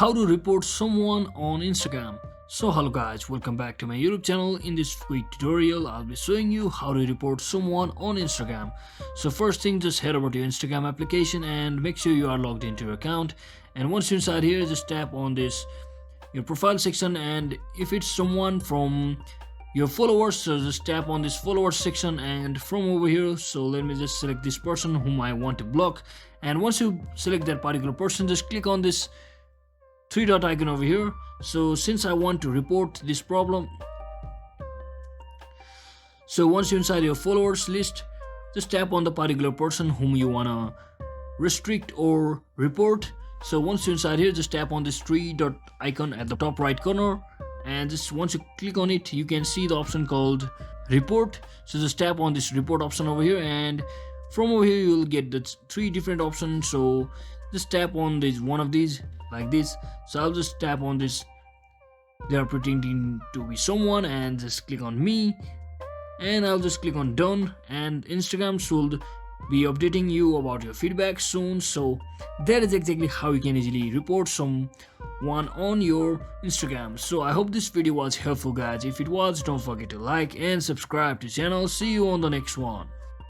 how to report someone on Instagram. So hello guys, welcome back to my YouTube channel. In this quick tutorial I'll be showing you how to report someone on Instagram. So first thing, just head over to your Instagram application and make sure you are logged into your account, and once you're inside here, just tap on this your profile section, and if it's someone from your followers, so just tap on this followers section, and from over here, so let me just select this person whom I want to block, and once you select that particular person, just click on this three dot icon over here. So since I want to report this problem, so once you're inside your followers list, just tap on the particular person whom you wanna restrict or report. So once you're inside here, just tap on this three dot icon at the top right corner, and just once you click on it, you can see the option called report. So just tap on this report option over here, and from over here you'll get the three different options. So just tap on this one of these like this. So I'll just tap on this, they are pretending to be someone, and just click on me, and I'll just click on done, and Instagram should be updating you about your feedback soon. So that is exactly how you can easily report someone on your Instagram. So I hope this video was helpful guys. If it was, don't forget to like and subscribe to the channel. See you on the next one.